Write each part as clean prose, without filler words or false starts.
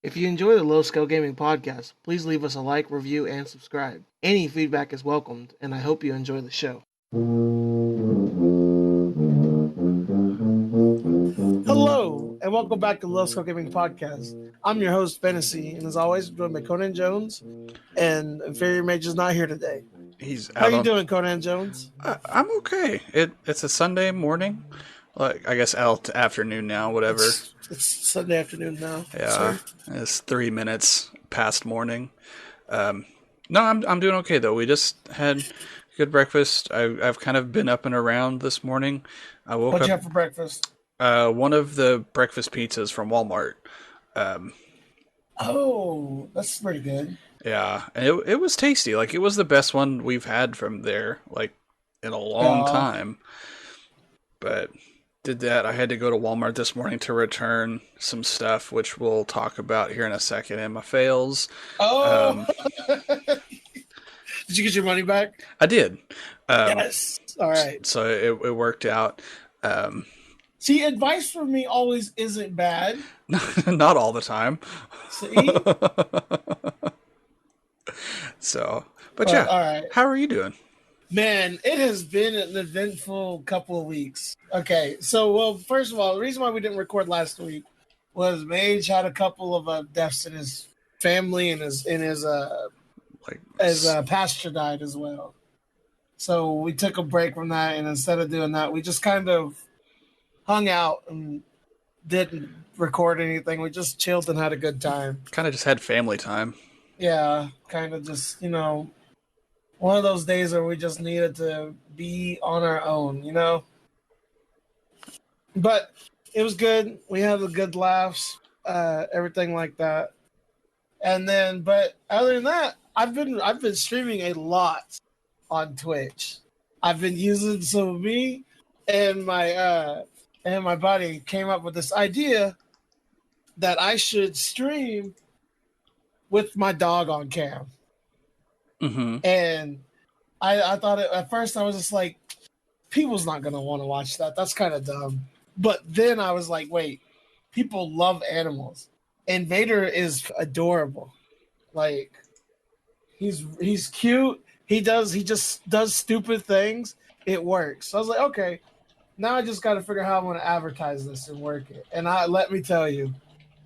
If you enjoy the Low Scale Gaming podcast, please leave us a like, review, and subscribe. Any feedback is welcomed, and I hope you enjoy the show. Hello, and welcome back to the Low Scale Gaming podcast. I'm your host, Fantasy, and as always, I'm joined by Conan Jones, and Inferior Mage is not here today. He's How out you on. doing, Conan Jones? I'm okay. It's a Sunday morning, like I guess out afternoon now. Whatever. It's Sunday afternoon now, Yeah, sir. it's 3 minutes past morning. No, I'm doing okay though. We just had good breakfast. I've kind of been up and around this morning. I woke What'd you up have for breakfast? one of the breakfast pizzas from Walmart. Um, Oh, that's pretty good. yeah, and it was tasty. Like it was the best one we've had from there, like in a long Yeah. time. But did that. I had to go to Walmart this morning to return some stuff, which we'll talk about here in a second. And my fails. Oh, Um, did you get your money back? I did. Um, Yes. All right. so it worked out. Um, See, advice from me always isn't bad. not all the time. See? So, but But yeah, all right. how are you doing? Man, it has been an eventful couple of weeks. Okay, so well, first of all, the reason why we didn't record last week was Mage had a couple of deaths in his family, and Like, his pastor died as well. So we took a break from that, and instead of doing that, we just kind of hung out and didn't record anything. We just chilled and had a good time. kind of just had family time. Yeah, kind of just one of those days where we just needed to be on our own. But it was good. We had the good laughs, everything like that. And then, but other than that, I've been streaming a lot on Twitch. I've been using so me and my buddy came up with this idea that I should stream with my dog on cam. Mm-hmm. And I thought at first I was just like, people's not gonna want to watch that. That's kind of dumb. But then I was like, wait, people love animals, and Vader is adorable. Like he's cute. He just does stupid things. It works. So I was like, okay, now I just got to figure out how I'm going to advertise this and work it. And let me tell you,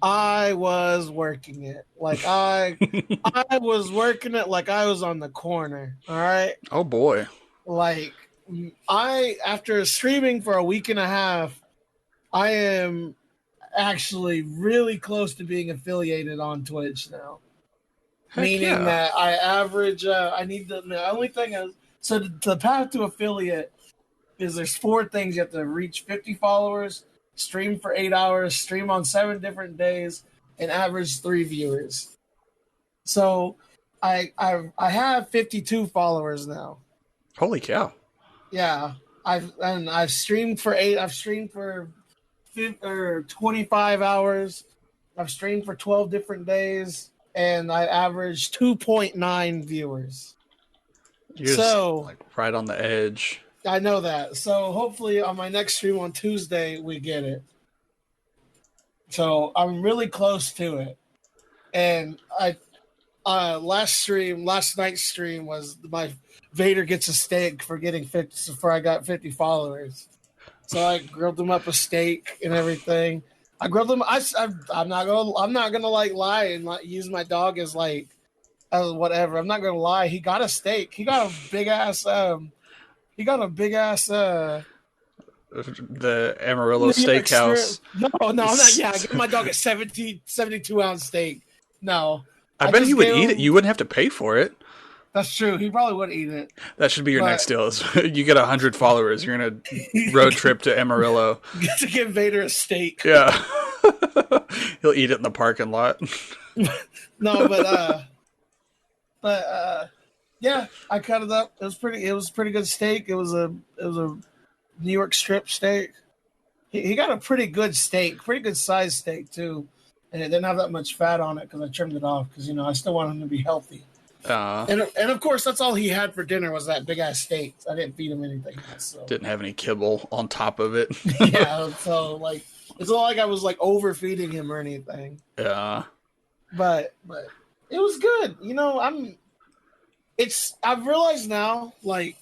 I was working it like I was working it like I was on the corner. All right. Oh boy. Like after streaming for a week and a half, I am actually really close to being affiliated on Twitch now. Heck Meaning yeah. that I average. I need the only thing is so the path to affiliate is there's 4 things you have to reach: 50 followers, stream for 8 hours, stream on 7 different days, and average 3 viewers. So I have 52 followers now. Holy cow. Yeah, I've streamed for 8. I've streamed for 25 hours. I've streamed for 12 different days, and I averaged 2.9 viewers. You're just So like right on the edge. I know that. So hopefully on my next stream on Tuesday we get it. So I'm really close to it. And I last night's stream was my Vader gets a steak for getting 50 before I got 50 followers. So I grilled him up a steak and everything. I grilled him. I'm not gonna like lie and like use my dog as like whatever. I'm not gonna lie. He got a steak. He got a big ass. He got a big ass. The Amarillo New York Steakhouse. strip. No, I'm not. Yeah, I gave my dog a 72-ounce steak. No, I I bet he just would gave eat it. him. You wouldn't have to pay for it. That's true. He probably would eat it, That should be your but next deal. Is you get 100 followers, you're gonna road trip to Amarillo. get to give Vader a steak. Yeah, he'll eat it in the parking lot. No, but yeah, I cut it up. It was pretty. It was a pretty good steak. It was a New York strip steak. He got a pretty good steak, pretty good sized steak too, and it didn't have that much fat on it because I trimmed it off because I still want him to be healthy. Uh, And of course, that's all he had for dinner was that big ass steak. I didn't feed him anything else. So didn't have any kibble on top of it. yeah, so like it's not like I was like overfeeding him or anything. Yeah. but it was good. You know, I've realized now, like,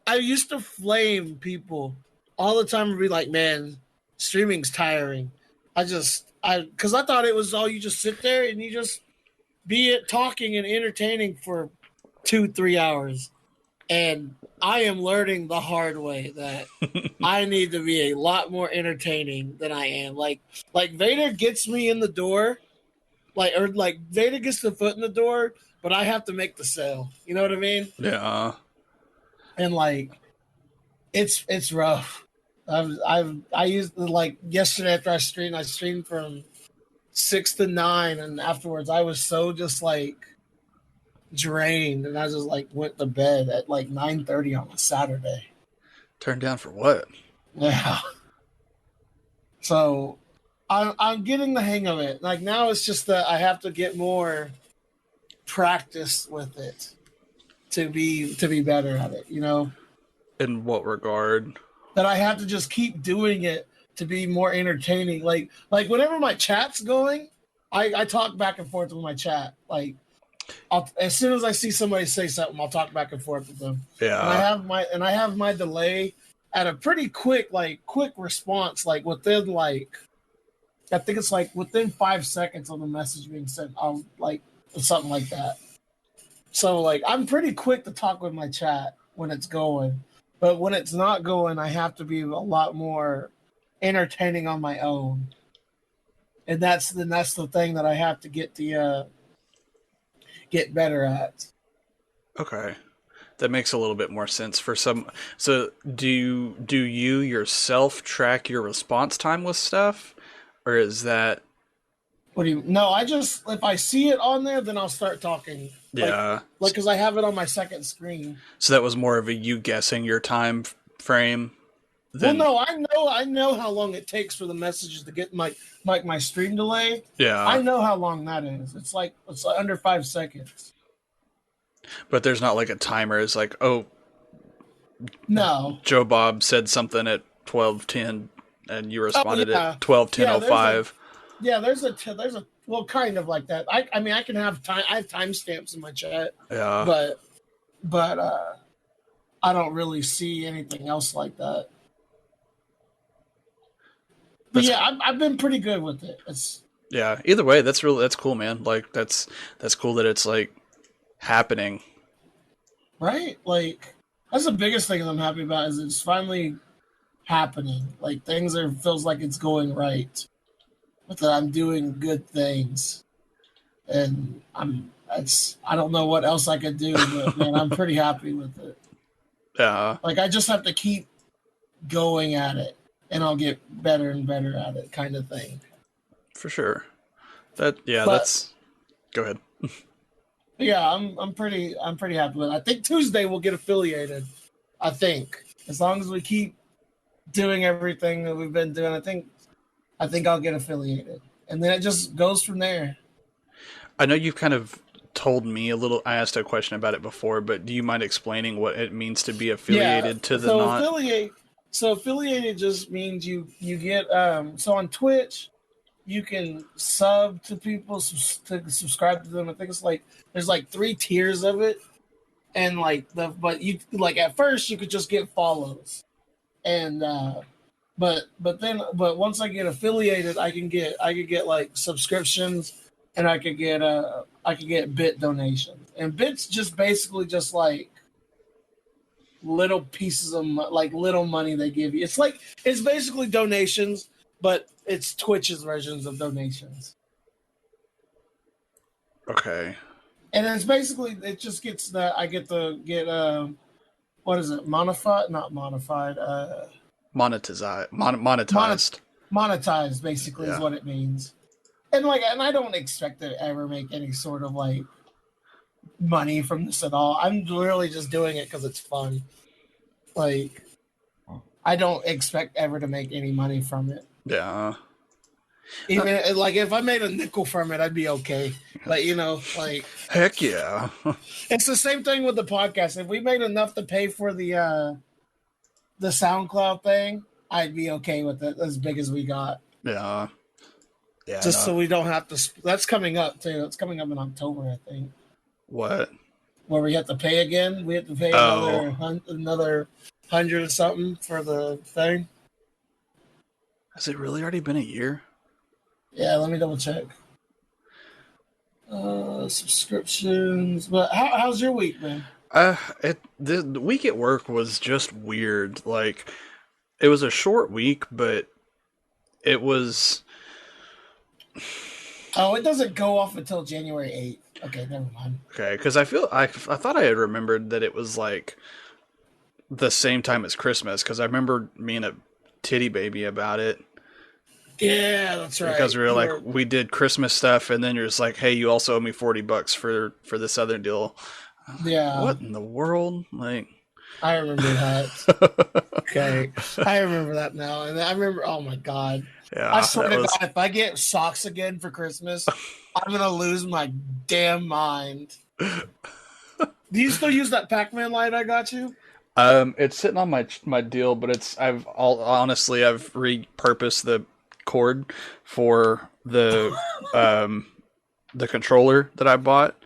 I used to flame people all the time and be like, man, streaming's tiring. Because I thought it was all you just sit there and you just be it talking and entertaining for 2-3 hours. And I am learning the hard way that I need to be a lot more entertaining than I am. Like Vader gets me in the door, like Vader gets the foot in the door, but I have to make the sale. You know what I mean? Yeah. And like it's rough. I used like yesterday after I streamed from 6 to 9, and afterwards I was so just like drained, and I just like went to bed at like 9:30 on a Saturday. Turned down for what? Yeah. So I'm getting the hang of it. Like now it's just that I have to get more practice with it to be better at it, you know? In what regard? That I have to just keep doing it to be more entertaining. Like whenever my chat's going, I talk back and forth with my chat. Like as soon as I see somebody say something, I'll talk back and forth with them. Yeah. And I have my delay at a pretty quick response, like within like I think it's like within 5 seconds of the message being sent. I'll like something like that. So like I'm pretty quick to talk with my chat when it's going. But when it's not going, I have to be a lot more entertaining on my own. And that's the thing that I have to get better at. Okay. That makes a little bit more sense for some. So do you yourself track your response time with stuff? Or is that... What do you? No, I just if I see it on there, then I'll start talking. Yeah. Like because I have it on my second screen. So that was more of a you guessing your time frame than... Well, no, I know how long it takes for the messages to get my stream delay. Yeah. I know how long that is. It's under 5 seconds. But there's not like a timer. It's like, oh, no. Joe Bob said something at 12:10 and you responded at 12:10:05. There's a well, kind of like that. I mean, I can have time. I have timestamps in my chat. Yeah. But I don't really see anything else like that. But I've been pretty good with it. Yeah. Either way, that's cool, man. Like that's cool that it's like happening. Right? Like that's the biggest thing that I'm happy about is it's finally happening. Like feels like it's going right. But that I'm doing good things. And I don't know what else I could do, but man, I'm pretty happy with it. Yeah. Like I just have to keep going at it and I'll get better and better at it kind of thing. For sure. That's go ahead. Yeah, I'm pretty happy with it. I think Tuesday we'll get affiliated. I think. As long as we keep doing everything that we've been doing, I think I'll get affiliated. And then it just goes from there. I know you've kind of told me a little. I asked a question about it before, but do you mind explaining what it means to be affiliated to the So affiliated just means you get so on Twitch you can sub to people to subscribe to them. I think it's like there's like 3 tiers of it, and but you like at first you could just get follows, and but once I get affiliated, I could get like subscriptions, and I could get bit donations, and bits just basically just like little pieces of like little money they give you. It's basically donations, but it's Twitch's versions of donations. Okay. And it's basically it just gets that I get to get what is it? Modified? Not modified. Monetized. Monetized basically is what it means. And I don't expect to ever make any sort of like money from this at all. I'm literally just doing it because it's fun. Like I don't expect ever to make any money from it. Yeah. Even like if I made a nickel from it, I'd be okay. But heck yeah. It's the same thing with the podcast. If we made enough to pay for the SoundCloud thing, I'd be okay with it as big as we got. Yeah. Yeah, just no. so we don't have to. That's coming up too. It's coming up in October, I think, What? where we have to pay again. We have to pay Oh, another hundred or something for the thing. has it really already been a year? Yeah, let me double check. Subscriptions. But how's your week, man? The week at work was just weird. Like, it was a short week, but it was Oh, it doesn't go off until January 8th. Okay, never mind. okay because I thought I had remembered that it was like the same time as Christmas because I remember me and a titty baby about it Yeah, that's because right. we were You like were, we did Christmas stuff and then you're just like, hey, you also owe me $40 for this other deal. yeah, What in the world? Like, I remember that. Okay, I remember that now, and I remember. Oh my god, I yeah, swear that to was God, if I get socks again for Christmas, I'm gonna lose my damn mind. Do you still use that Pac-Man light I got you? It's sitting on my deal, but honestly I've repurposed the cord for um the controller that I bought.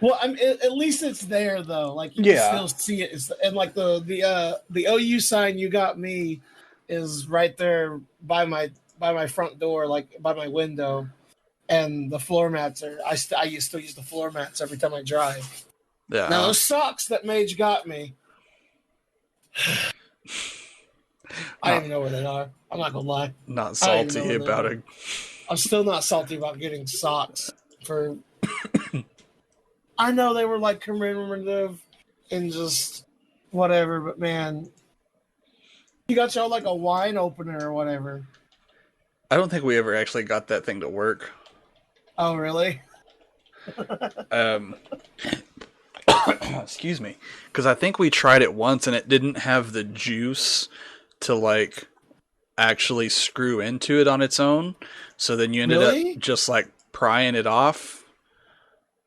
Well, at least it's there though. Like you can Yeah. still see it, and like the OU sign you got me is right there by my front door, like by my window. And the floor mats are I used to use the floor mats every time I drive. Now Yeah. those socks that Mage got me, I don't Not even know where they are. I'm not gonna lie. not I don't even know salty where they about are. it. I'm still not salty about getting socks for. I know they were like commemorative and just whatever, but man, you got y'all like a wine opener or whatever. I don't think we ever actually got that thing to work. Oh really? Um excuse me. Cuz I think we tried it once and it didn't have the juice to like actually screw into it on its own. So then you ended up Really? just like prying it off.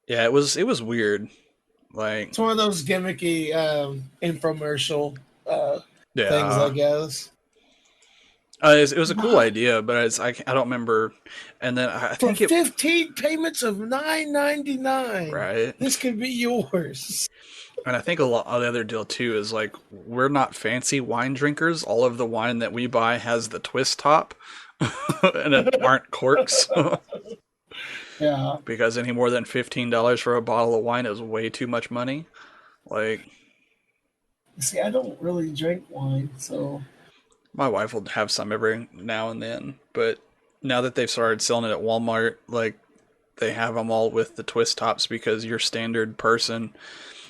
Yeah, it was weird. Like, It's one of those gimmicky infomercial things, I yeah, guess. it was a cool idea, but I don't remember. And then I For think it 15 payments of $9.99, right, this could be yours. and I think a lot of the other deal too is like we're not fancy wine drinkers. All of the wine that we buy has the twist top, and it aren't corks. Yeah. Because any more than $15 for a bottle of wine is way too much money. Like, See, I don't really drink wine, so my wife will have some every now and then, but now that they've started selling it at Walmart, like they have them all with the twist tops because your standard person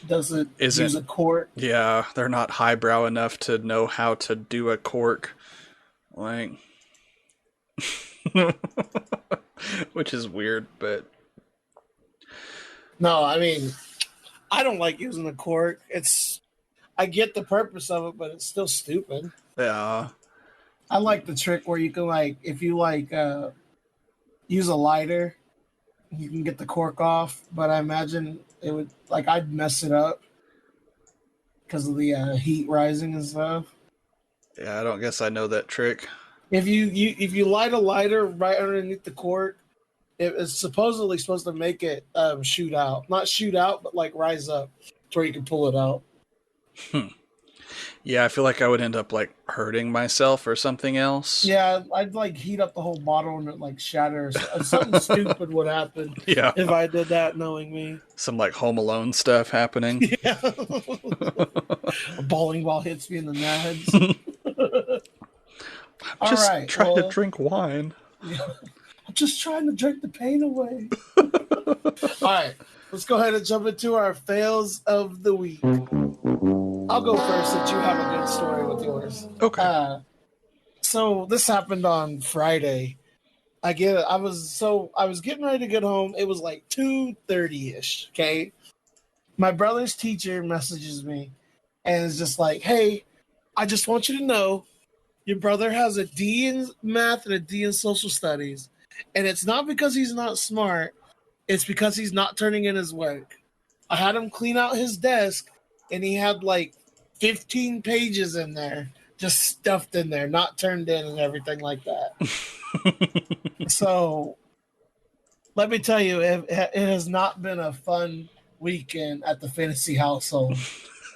doesn't use isn't. a quart. Yeah, they're not highbrow enough to know how to do a cork, like, which is weird, but No, I mean, I don't like using a quart. I get the purpose of it, but it's still stupid. yeah, I like the trick where you can like, if you like use a lighter, you can get the cork off. But I imagine it would like I'd mess it up because of the heat rising and stuff. yeah. I don't guess I know that trick. If you light a lighter right underneath the cork, it is supposedly supposed to make it shoot out, not shoot out, but like rise up to where you can pull it out. Yeah, I feel like I would end up like hurting myself or something else. Yeah, I'd like heat up the whole bottle and it like shatter. Something stupid would happen Yeah, if I did that, knowing me. some like Home Alone stuff happening. Yeah, a bowling ball hits me in the nads. All Just right, try to well, drink wine. yeah, I'm just trying to drink the pain away. All right, let's go ahead and jump into our fails of the week. I'll go first since you have a good story with yours. Okay. So this happened on Friday. I was getting ready to get home. It was like 2:30 ish. Okay. My brother's teacher messages me and is just like, hey, I just want you to know your brother has a D in math and a D in social studies. And it's not because he's not smart, it's because he's not turning in his work. I had him clean out his desk and he had like 15 pages in there, just stuffed in there, not turned in and everything like that. So let me tell you, it has not been a fun weekend at the fantasy household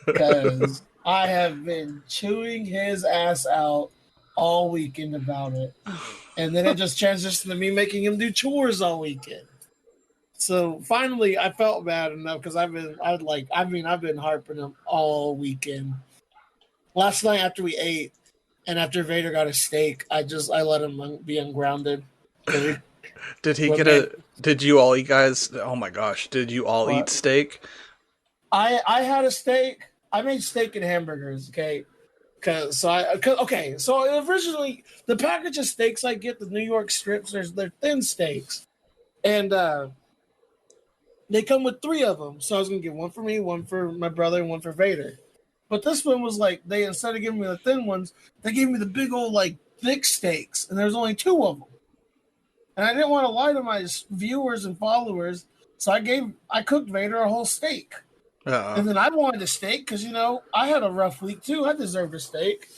because I have been chewing his ass out all weekend about it. And then it just transitioned to me making him do chores all weekend. So finally, I felt bad enough because I've been harping him all weekend. Last night after we ate and after Vader got a steak, I let him be ungrounded. Did he What get man? a? Did you all eat, guys? Oh my gosh! Did you all eat What? steak? I had a steak. I made steak and hamburgers. Okay, so originally the package of steaks I get, the New York strips, they're thin steaks, and they come with three of them. So I was gonna get one for me, one for my brother, and one for Vader. But this one was like they instead of giving me the thin ones, they gave me the big old like thick steaks, and there's only two of them. And I didn't want to lie to my viewers and followers, so I cooked Vader a whole steak. Uh, And then I wanted a steak because I had a rough week too. I deserved a steak,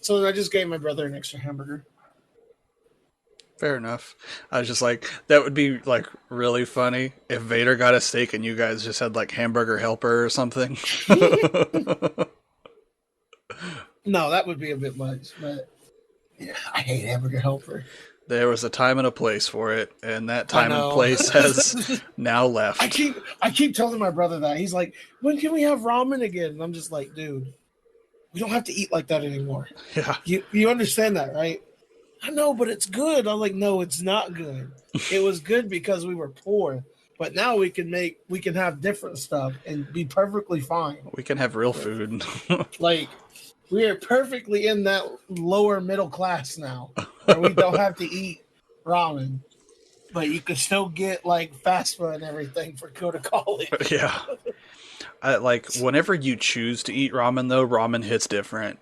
so then I just gave my brother an extra hamburger. fair enough. I was just like, that would be like really funny if Vader got a steak and you guys just had like hamburger helper or something. No, that would be a bit much, but yeah, I hate hamburger helper. There was a time and a place for it, and that I time and know. place has now I left. keep I keep telling my brother that. He's like, "When can we have ramen again?" And I'm just like, "Dude, we don't have to eat like that anymore. Yeah. You understand that, right?" I know, but it's good. I'm like, "No, it's not good. It was good because we were poor, but now we can have different stuff and be perfectly fine. We can have real food. Like we are perfectly in that lower middle class now, where we don't have to eat ramen." But you could still get like FAFSA and everything for go to college. Yeah. Like, whenever you choose to eat ramen, though, ramen hits different.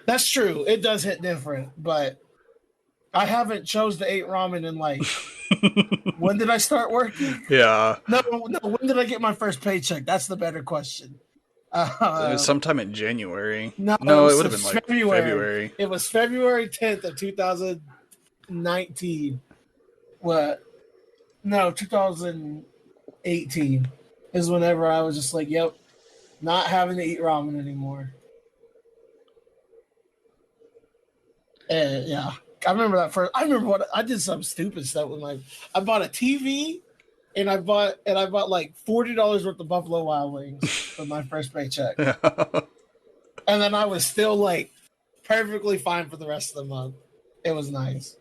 That's true. It does hit different, but I haven't chose to eat ramen in like when did I start working? Yeah. No. When did I get my first paycheck? That's the better question. It was Uh, sometime in January. no, it No, it was would have been like February. February. It was February 10th of 2019. What? No, 2018 is whenever I was just like, "Yep, not having to eat ramen anymore." And yeah, I remember that first. I remember what I did some stupid stuff with my. I bought a TV, and I bought like $40 worth of Buffalo Wild Wings for my first paycheck, and then I was still like perfectly fine for the rest of the month. It was nice.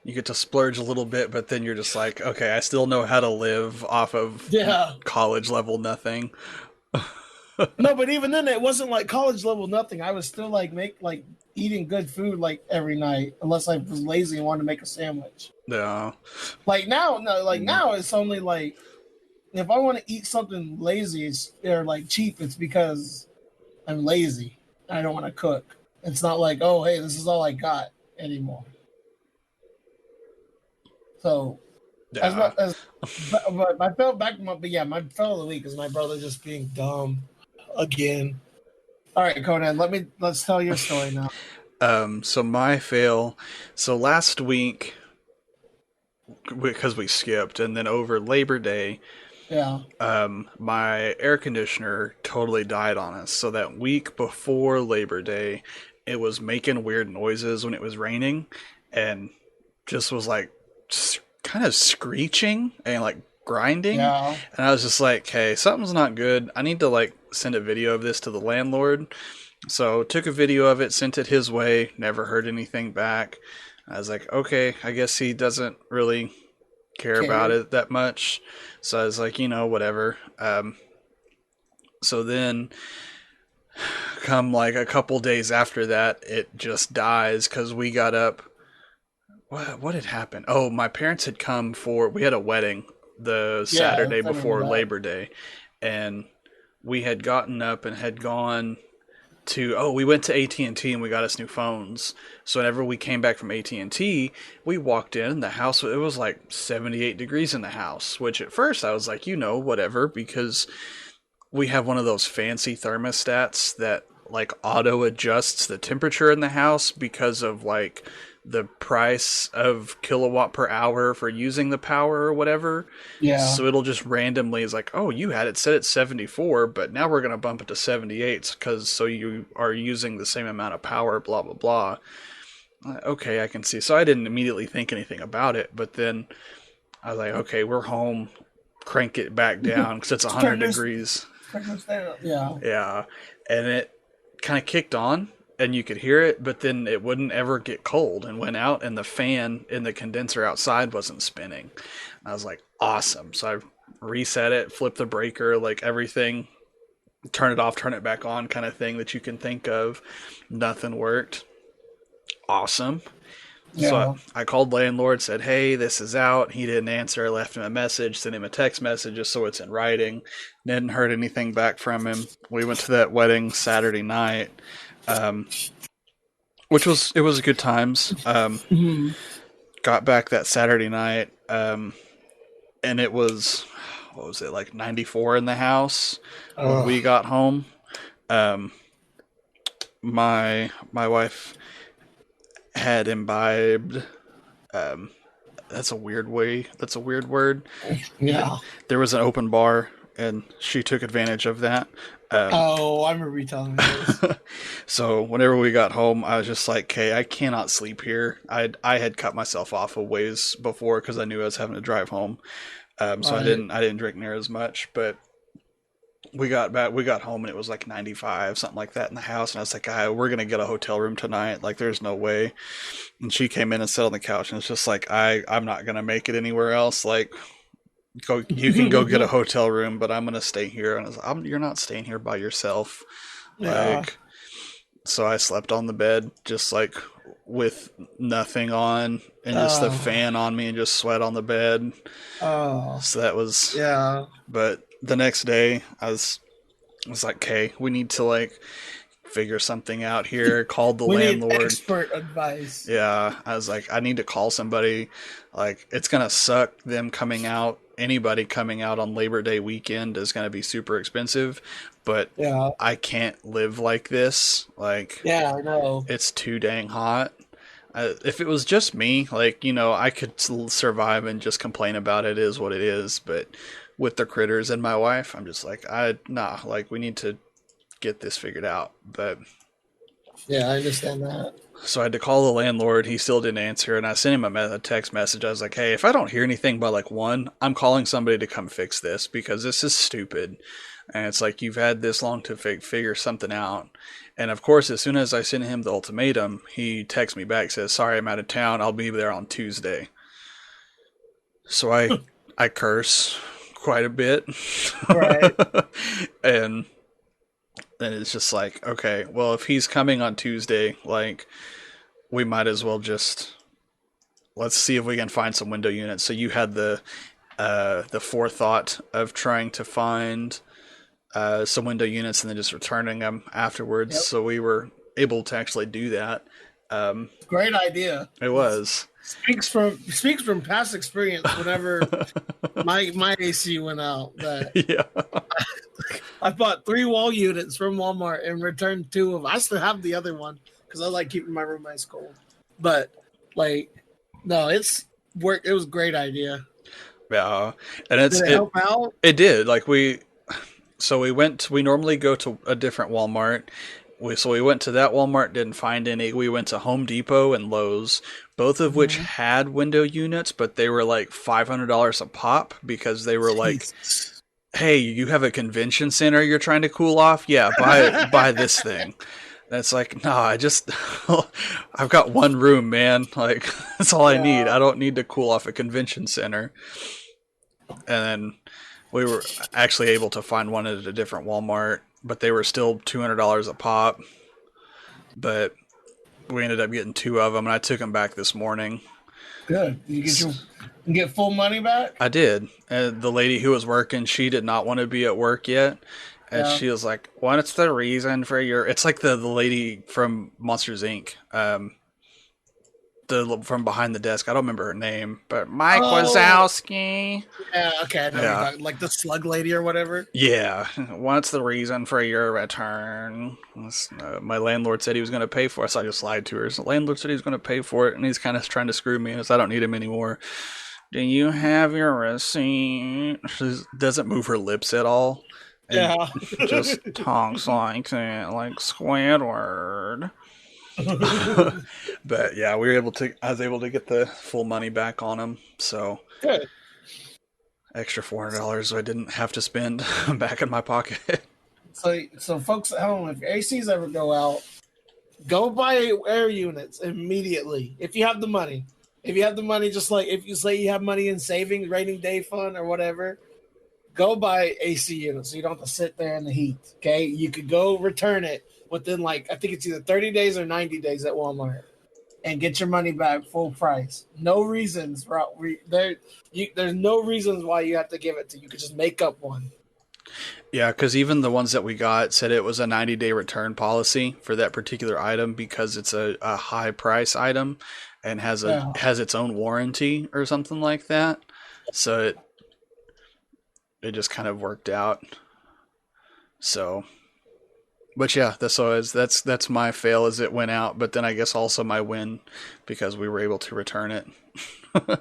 You get to splurge a little bit, but then you're just like, okay, I still know how to live off of Yeah. college level nothing. No, but even then, it wasn't like college level nothing. I was still like eating good food like every night, unless I was lazy and wanted to make a sandwich. Yeah. Like now, no, like now it's only like if I want to eat something lazy or like cheap, it's because I'm lazy. I don't want to cook. It's not like, oh, hey, this is all I got anymore. So as Yeah. much as, but I felt back, but yeah, my fell of the week is my brother just being dumb again. All right, Conan, let's tell your story now. So my fail. So last week, because we skipped, and then over Labor Day, Yeah, my air conditioner totally died on us. So that week before Labor Day, it was making weird noises when it was raining, and just was like kind of screeching and like grinding. yeah, And I was just like, hey, something's not good. I need to like send a video of this to the landlord. So took a video of it, sent it his way, never heard anything back. I was like, okay, I guess he doesn't really care about it that much. So I was like, whatever. So then come like a couple days after that, it just dies because we got up. What had happened? Oh, my parents had come we had a wedding the Saturday before Labor Day, and we had gotten up and had gone we went to AT&T and we got us new phones. So whenever we came back from AT&T, we walked in the house. It was like 78 degrees in the house, which at first I was like, whatever, because we have one of those fancy thermostats that like auto adjusts the temperature in the house because of like the price of kilowatt per hour for using the power or whatever. Yeah. So it'll just randomly is like, oh, you had it set at 74, but now we're gonna bump it to 78 because so you are using the same amount of power. Blah blah blah. Okay, I can see. So I didn't immediately think anything about it, but then I was like, okay, we're home. Crank it back down because it's Turn 100 this, degrees. turn this down. Yeah. Yeah, and it kind of kicked on, and you could hear it, but then it wouldn't ever get cold, and went out, and the fan in the condenser outside wasn't spinning. And I was like, awesome. So I reset it, flipped the breaker, like everything, turn it off, turn it back on, kind of thing that you can think of. Nothing worked. Awesome. So Yeah. I called landlord, said, hey, this is out. He didn't answer. I left him a message, sent him a text message just so it's in writing. Didn't heard anything back from him. We went to that wedding Saturday night, um, it was good times. Mhm. Got back that Saturday night, and it was, what was it, like 94 in the house when we Ugh. got home. Um, my wife had imbibed. Um, that's a weird way. That's a weird word. Yeah. There was an open bar, and she took advantage of that. Um, Oh, I remember you telling me this. so whenever we got home, I was just like, "Okay, I cannot sleep here." I had cut myself off a ways before because I knew I was having to drive home. So Right. I didn't drink near as much. But we got home, and it was like 95, something like that in the house. And I was like, "We're gonna get a hotel room tonight. Like, there's no way." And she came in and sat on the couch, and it's just like, I'm not gonna make it anywhere else. Like, go, you can go get a hotel room, but I'm gonna stay here. And I was like, you're not staying here by yourself. Yeah. Like, so I slept on the bed, just like with nothing on and just the Oh. fan on me and just sweat on the bed. Oh. So that was, Yeah. but the next day I was like, okay, we need to like figure something out here. Called the We need landlord. expert advice. Yeah, I was like, I need to call somebody. Like, it's gonna suck them coming out. Anybody coming out on Labor Day weekend is gonna be super expensive, but Yeah. I can't live like this. Like, Yeah, I know. it's too dang hot. If it was just me, like, I could survive and just complain about it is what it is. But with the critters and my wife, I'm just like, like, we need to get this figured out. But Yeah, I understand that. so I had to call the landlord. He still didn't answer, and I sent him a text message. I was like, "Hey, if I don't hear anything by like 1, I'm calling somebody to come fix this because this is stupid." And it's like, you've had this long to figure something out. And of course, as soon as I sent him the ultimatum, he texts me back, says, "Sorry, I'm out of town. I'll be there on Tuesday." So I curse quite a bit, Right. and then it's just like, okay, well, if he's coming on Tuesday, like, we might as well just let's see if we can find some window units. So you had the forethought of trying to find some window units and then just returning them afterwards. Yep. So we were able to actually do that. Great idea. It was. Speaks from past experience. Whenever my AC went out, that Yeah. I bought 3 wall units from Walmart and returned 2 of them. I still have the other one because I like keeping my roommates cold. But like, no, it's work. It was a great idea. Yeah. And Did it help out? it did. Like, we normally go to a different Walmart. So we went to that Walmart, didn't find any. We went to Home Depot and Lowe's, both of which had window units, but they were like $500 a pop because they were like, Jesus. "Hey, you have a convention center you're trying to cool off? Yeah, buy this thing." And it's like, no, I've got one room, man. Like, that's all I need. I don't need to cool off a convention center. And then we were actually able to find one at a different Walmart, but they were still $200 a pop. But we ended up getting 2 of them, and I took them back this morning. Good. You get full money back? I did. And the lady who was working, she did not want to be at work yet. And she was like, "What's the reason for your..." It's like the lady from Monsters, Inc. the from behind the desk. I don't remember her name, but Mike Oh, Wazowski. yeah. Okay, I know what you're Yeah. talking. Like the slug lady or whatever. Yeah. What's the reason for your return? My landlord said he was going to pay for it, so I just lied to her. So the landlord said he was going to pay for it, and he's kind of trying to screw me, as I don't need him anymore. Do you have your receipt? She doesn't move her lips at all, and Yeah. just talks like that, like Squidward. But yeah, we were able to. I was able to get the full money back on him, so Good. extra $400 so I didn't have to spend back in my pocket. So folks at home, if your ACs ever go out, go buy air units immediately if you have the money. If you have the money, just like if you say you have money in savings, rainy day fund, or whatever, go buy AC units so you don't have to sit there in the heat. Okay, you could go return it within like I think it's either 30 days or 90 days at Walmart and get your money back full price. No reasons there's no reasons why you have to give it to you. You could just make up one. Yeah, because even the ones that we got said it was a 90-day return policy for that particular item because it's a high price item and Yeah. has its own warranty or something like that. So it just kind of worked out. So, but yeah, that's my fail as it went out. But then I guess also my win because we were able to return it. I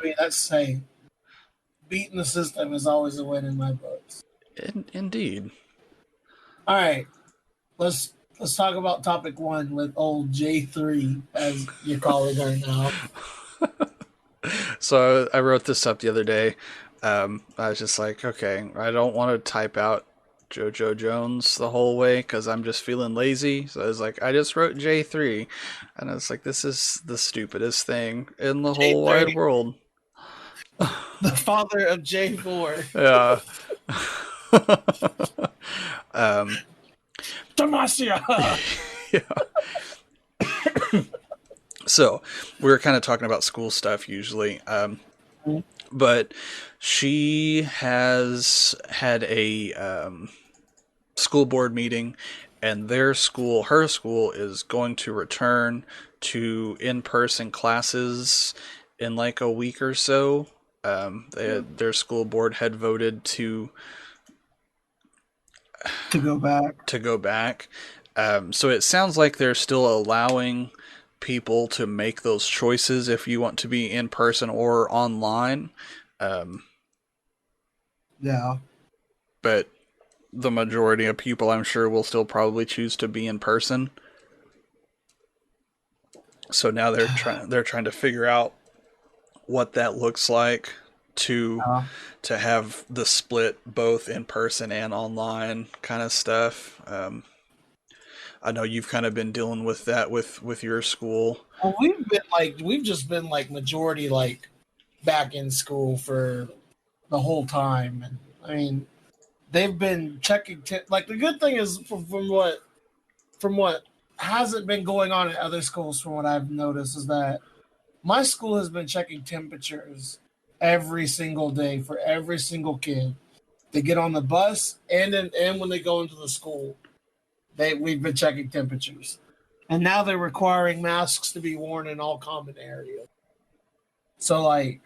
mean that's saying beating the system is always a win in my books. Indeed. All right, let's talk about topic one with old J3 as you're calling her now. So I wrote this up the other day. I was just like, okay, I don't want to type out JoJo Jones the whole way because I'm just feeling lazy. So I was like, I just wrote J3, and I was like, this is the stupidest thing in the whole wide J3, world. the father of J4. Yeah. um, Demacia. yeah. So we were kind of talking about school stuff usually. But she has had a school board meeting, and her school, is going to return to in-person classes in like a week or so. Their school board had voted To go back. to go back. So it sounds like they're still allowing people to make those choices if you want to be in person or online. Um, Yeah. but the majority of people, I'm sure, will still probably choose to be in person. So now they're trying to figure out what that looks like to Yeah. to have the split both in person and online kind of stuff. I know you've kind of been dealing with that with your school. Well, we've just been like majority like back in school for the whole time, and I mean they've been checking like the good thing is from what hasn't been going on at other schools from what I've noticed is that my school has been checking temperatures every single day for every single kid. They get on the bus and when they go into the school, we've been checking temperatures. And now they're requiring masks to be worn in all common areas. So like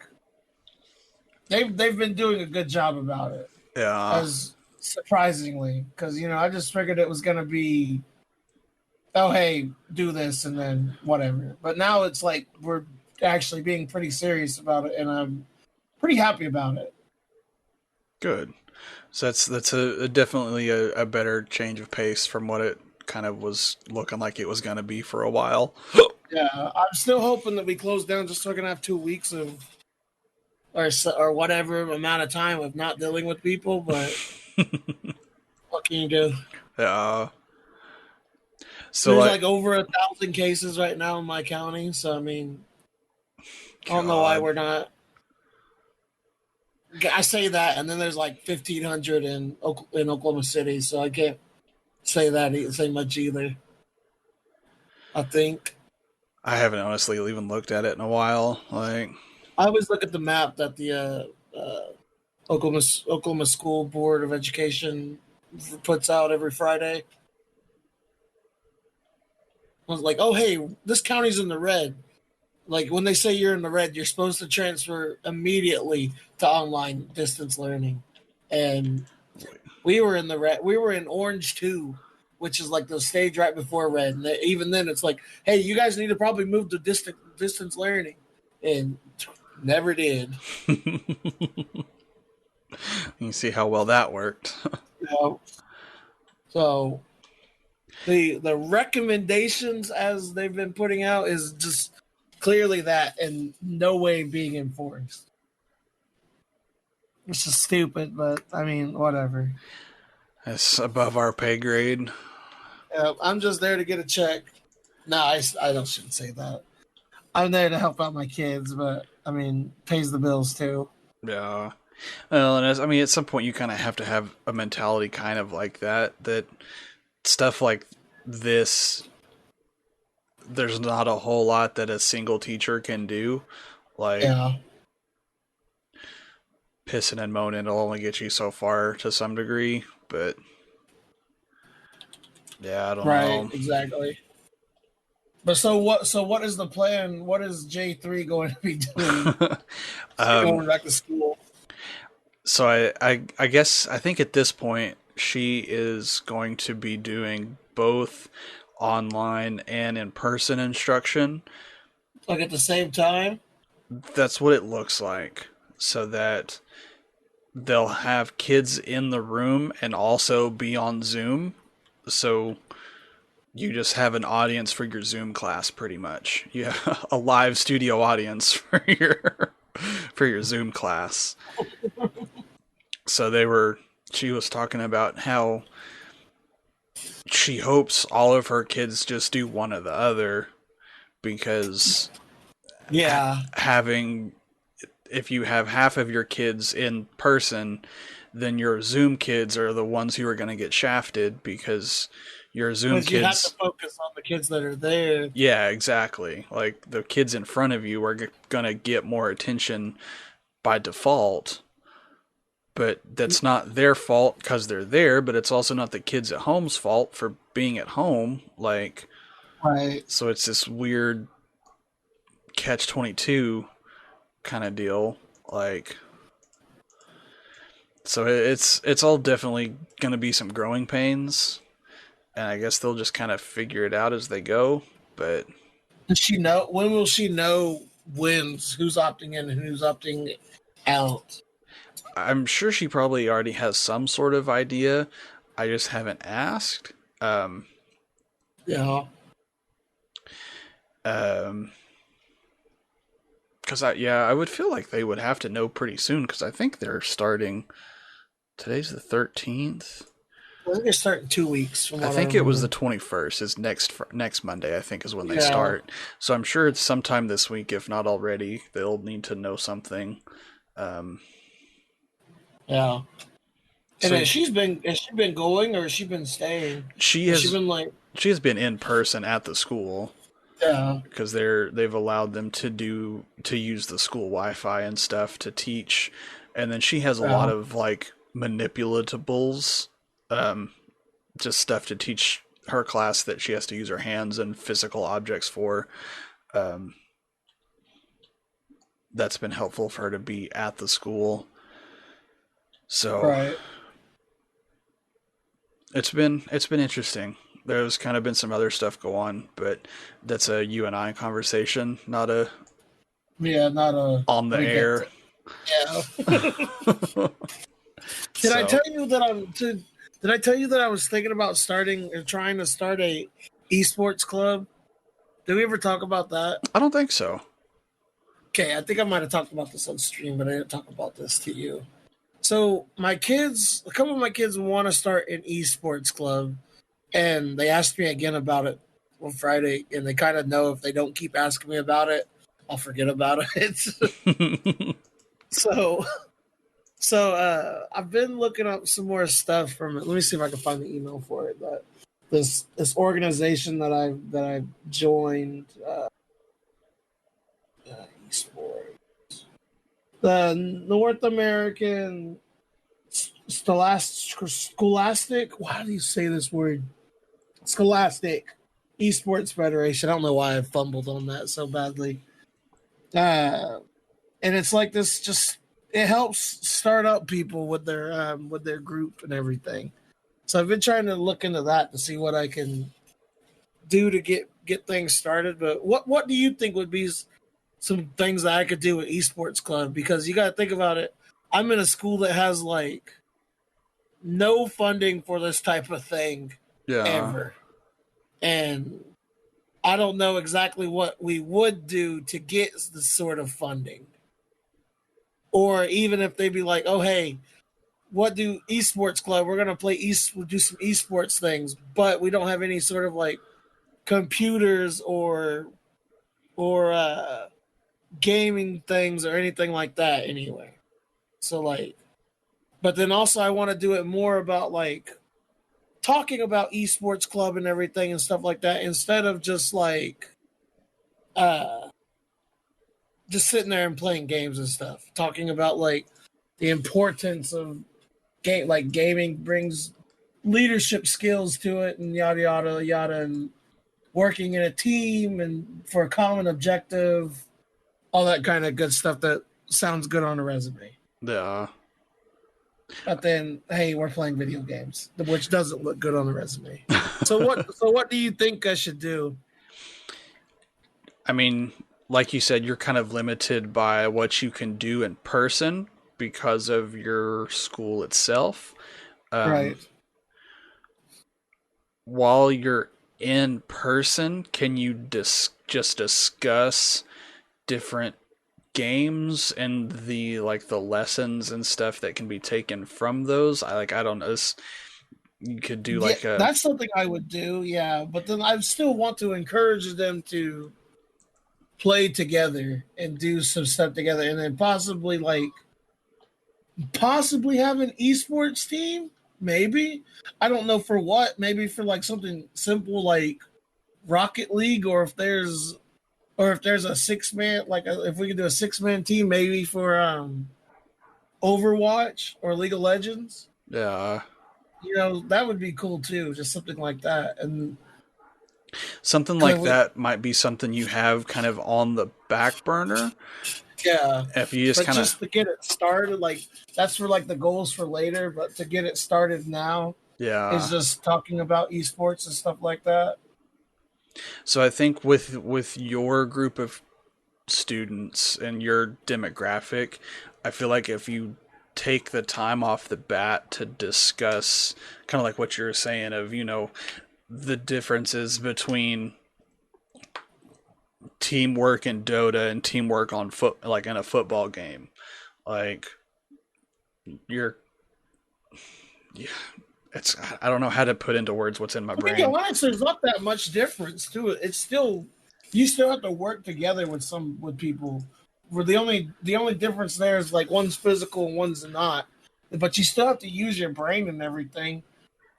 they've been doing a good job about it. Yeah, As surprisingly, because I just figured it was gonna be, oh hey, do this and then whatever. But now it's like we're actually being pretty serious about it, and I'm pretty happy about it. good. So that's a definitely a better change of pace from what it kind of was looking like it was going to be for a while. Yeah, I'm still hoping that we close down just so I can have 2 weeks of or whatever amount of time of not dealing with people. But what can you do? Yeah. So There's like, like over 1,000 cases right now in my county, so I mean, I don't know why God, we're not. I say that, and then there's like 1,500 in Oklahoma City, so I can't say much either. I think I haven't honestly even looked at it in a while. Like, I always look at the map that the Oklahoma School Board of Education puts out every Friday. I was like, oh hey, this county's in the red. Like when they say you're in the red, you're supposed to transfer immediately to online distance learning. And we were in the red. We were in orange too, which is like the stage right before red. And even then, it's like, hey, you guys need to probably move to distance learning, and never did. You see how well that worked. You know? So the recommendations as they've been putting out is just clearly that, and no way being enforced. It's just stupid, but I mean, whatever. It's above our pay grade. I'm just there to get a check. No, I don't shouldn't say that. I'm there to help out my kids, but I mean, pays the bills too. Yeah. Well, and I mean, at some point, you kind of have to have a mentality kind of like that. That stuff like this, there's not a whole lot that a single teacher can do. Like, Yeah, pissing and moaning will only get you so far to some degree. But yeah, I don't right, know. exactly. But so what? So what is the plan? What is J3 going to be doing? um, Going back to school? so I guess I think at this point she is going to be doing both online and in person instruction. Like at the same time? That's what it looks like. So that they'll have kids in the room and also be on Zoom. So you just have an audience for your Zoom class pretty much. You have a live studio audience for your Zoom class. So she was talking about how she hopes all of her kids just do one or the other because Yeah. having if you have half of your kids in person, then your Zoom kids are the ones who are going to get shafted because your Zoom Because you have to kids. focus on the kids that are there. Yeah, exactly. Like the kids in front of you are going to get more attention by default, but that's not their fault because they're there, but it's also not the kids at home's fault for being at home. Like, Right. so it's this weird catch 22 kind of deal. Like, so it's all definitely going to be some growing pains, and I guess they'll just kind of figure it out as they go. But Does she know? When will she know who's opting in and who's opting out? I'm sure she probably already has some sort of idea. I just haven't asked. Yeah. Um, because I would feel like they would have to know pretty soon because I think they're starting. Today's the 13th. I think they start in 2 weeks. From I what think it was the remember. 21st. Is next Monday. I think is when they Yeah. start. So I'm sure it's sometime this week, if not already. They'll need to know something. Um, Yeah. And so then has she been going or has she been staying? she Has she has been like, she has been in person at the school yeah, because they've allowed them to use the school Wi-Fi and stuff to teach, and then she has a lot yeah, of like manipulatables, um, just stuff to teach her class that she has to use her hands and physical objects for. Um, that's been helpful for her to be at the school. So right. it's been interesting. There's kind of been some other stuff go on, but that's a you and I conversation, not a Yeah, not a on the weekend. air. Yeah. Did I So tell you that did I tell you that I was thinking about starting or trying to start a esports club? Did we ever talk about that? I don't think so. Okay, I think I might have talked about this on stream, but I didn't talk about this to you. So a couple of my kids want to start an esports club, and they asked me again about it on Friday, and they kind of know if they don't keep asking me about it, I'll forget about it. so, I've been looking up some more stuff from it. Let me see if I can find the email for it. But this organization that I joined, esports, the North American Scholastic. How do you say this word? Scholastic Esports Federation. I don't know why I fumbled on that so badly. uh, and it's like this. Just it helps start up people with their group and everything. So I've been trying to look into that to see what I can do to get things started. But what do you think would be some things that I could do with esports club? Because you got to think about it. I'm in a school that has like no funding for this type of thing Yeah. ever, and I don't know exactly what we would do to get the sort of funding, or even if they'd be like, "Oh, hey, what do esports club? We're gonna we'll do some esports things, but we don't have any sort of like computers or gaming things or anything like that anyway." So like, but then also I want to do it more about like talking about esports club and everything and stuff like that instead of uh just sitting there and playing games and stuff. Talking about like the importance of game, like gaming brings leadership skills to it and yada yada yada, and working in a team and for a common objective, all that kind of good stuff that sounds good on a resume. Yeah. But then, hey, we're playing video games, which doesn't look good on a resume. So what do you think I should do? I mean, like you said, you're kind of limited by what you can do in person because of your school itself. Um, Right. while you're in person, can you just discuss different games and the like the lessons and stuff that can be taken from those? I don't know. You could do Yeah, like a that's something I would do. Yeah, but then I still want to encourage them to play together and do some stuff together, and then possibly have an esports team. Maybe I don't know for what. Maybe for like something simple like Rocket League, or if there's a if we could do a 6-man team, maybe for Overwatch or League of Legends. yeah. That would be cool too. Just something like that, and Something like because that might be something you have kind of on the back burner. yeah, If you just but kind of, just to get it started, like that's for like the goals for later. But to get it started now is yeah. just talking about esports and stuff like that. So I think with your group of students and your demographic, I feel like if you take the time off the bat to discuss kind of like what you're saying of, the differences between teamwork in Dota and teamwork on foot like in a football game. Like you're yeah, it's I don't know how to put into words what's in my I mean, to brain. be honest, there's not that much difference to it. It's still you still have to work together with people. Where the only difference there is like one's physical and one's not. But you still have to use your brain and everything,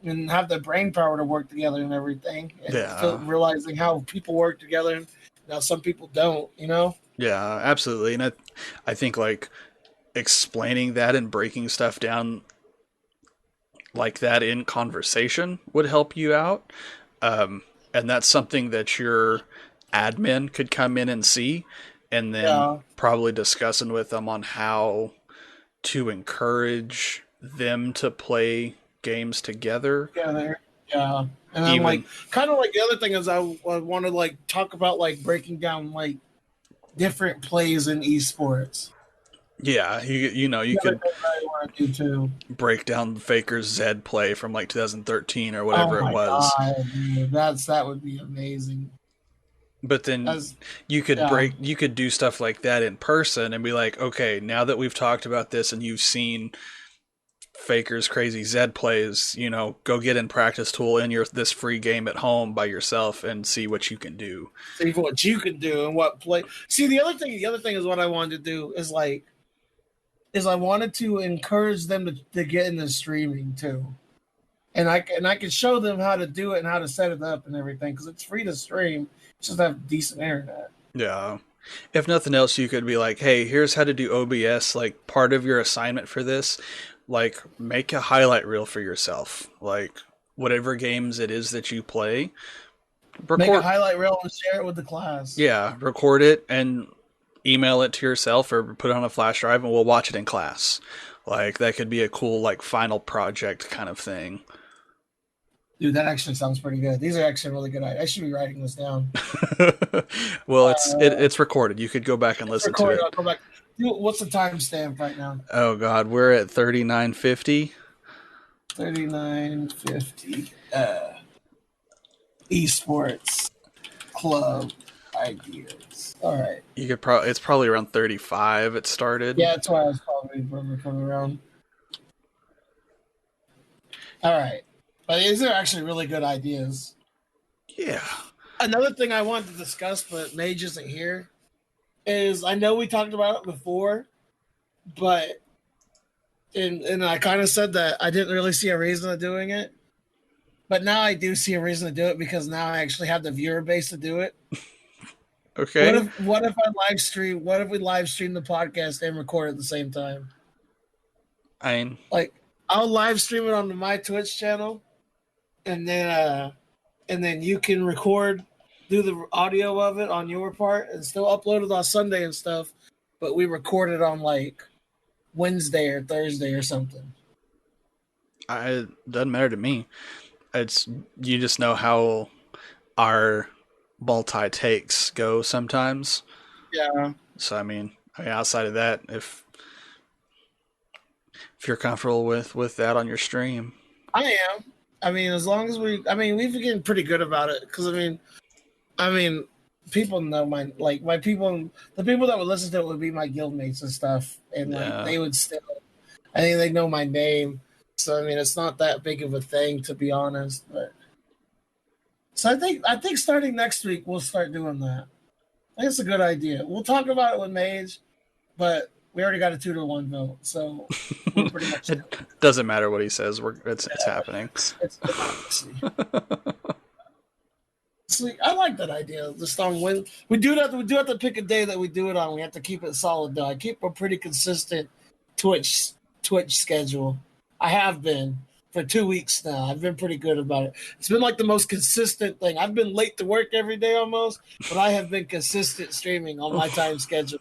and have the brain power to work together and everything, and Yeah. realizing how people work together. Now some people don't, you know. Yeah, absolutely. And I think like explaining that and breaking stuff down like that in conversation would help you out. And that's something that your admin could come in and see, and then Yeah, probably discussing with them on how to encourage them to play games together. together. Yeah, and then like Even, kind of like the other thing is I want to like talk about like breaking down like different plays in esports. yeah, you The other could thing that I want to do too. break down Faker's Zed play from like 2013 or Oh whatever it my was. god, dude, that would be amazing. But then That's yeah, you could do stuff like that in person and be like, okay, now that we've talked about this and you've seen Faker's crazy Zed plays, go get in practice tool in your this free game at home by yourself and see what you can do. see what you can do and what play. See the other thing is what I wanted to do is I wanted to encourage them to get into streaming too. And I can show them how to do it and how to set it up and everything because it's free to stream. Just have decent internet. Yeah. If nothing else, you could be like, hey, here's how to do OBS. Like, part of your assignment for this, like, make a highlight reel for yourself. Like, whatever games it is that you play, Make a record, highlight reel and share it with the class. yeah, record it and email it to yourself or put it on a flash drive, and we'll watch it in class. Like that could be a cool like final project kind of thing. Dude, that actually sounds pretty good. These are actually really good. I should be writing this down. Well, Uh, it's recorded. You could go back and it's listen to recorded. it. I'll go back. Dude, what's the timestamp right now? Oh God, we're at 39:50. 39:50. Esports club ideas. All right. You could probably it's probably around 35. It started. Yeah, that's why I was probably coming around. All right. But these are actually really good ideas. Yeah. Another thing I wanted to discuss, but Mage isn't here, is I know we talked about it before, but and I kind of said that I didn't really see a reason of doing it. But now I do see a reason to do it because now I actually have the viewer base to do it. Okay. What if I live stream? What if we live stream the podcast and record at the same time? I mean, Like I'll live stream it on my Twitch channel, and then you can record, do the audio of it on your part, and still upload it on Sunday and stuff. But we record it on like Wednesday or Thursday or something. it doesn't matter to me. It's you just know how our multi takes go sometimes. Yeah, So I mean, outside of that, if you're comfortable with that on your stream, I am. I mean, as long as we've been getting pretty good about it because I mean, people know my people, the people that would listen to it would be my guildmates and stuff, and like yeah. they would still, I think they know my name, so I mean, it's not that big of a thing to be honest. But so I think starting next week we'll start doing that. I think it's a good idea. We'll talk about it with Mage, but we already got a 2-1 vote, so we're pretty much It doesn't matter what he says. It's happening. it's democracy. See, I like that idea. Just on when we do that, we do have to pick a day that we do it on. We have to keep it solid though. I keep a pretty consistent Twitch schedule. I have been for 2 weeks now. I've been pretty good about it. It's been like the most consistent thing. I've been late to work every day almost, but I have been consistent streaming on my time schedule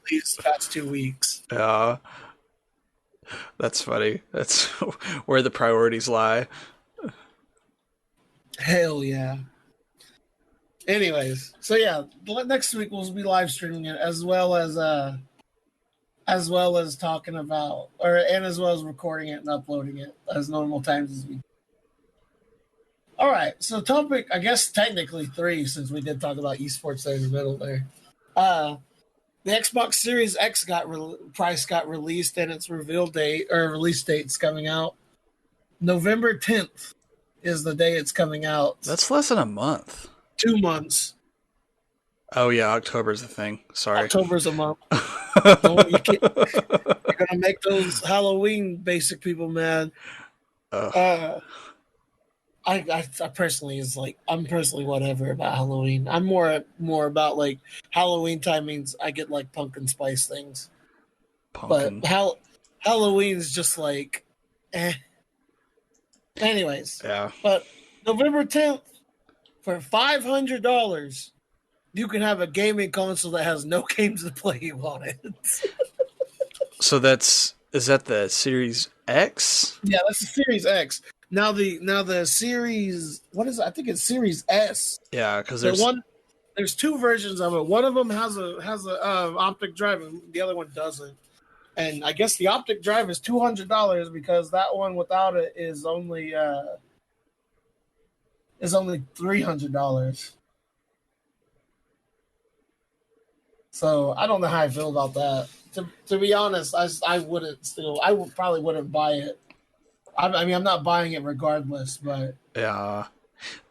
these past 2 weeks. Yeah, that's funny. That's where the priorities lie. Hell yeah. Anyways, so yeah, next week we'll be live streaming it as well as talking about and as well as recording it and uploading it as normal times as we. All right, so topic I guess technically 3 since we did talk about esports there in the middle there. The Xbox Series X price got released and its release date's coming out. November 10th is the day it's coming out. That's less than a month. 2 months. Oh yeah, October's the thing. Sorry. October's a month. You're gonna make those Halloween basic people mad. I personally I'm personally whatever about Halloween. I'm more about like Halloween time means I get like pumpkin spice things. Pumpkin. But Halloween's just like eh. Anyways. Yeah. But November 10th, for $500, you can have a gaming console that has no games to play on it. So is that the Series X? Yeah, that's the Series X. Now the Series, what is it? I think it's Series S. Yeah, because there's 2 versions of it. One of them has a optic drive, and the other one doesn't. And I guess the optic drive is $200 because that one without it is only $300. So I don't know how I feel about that. To be honest, I probably wouldn't buy it. I mean, I'm not buying it regardless, but yeah.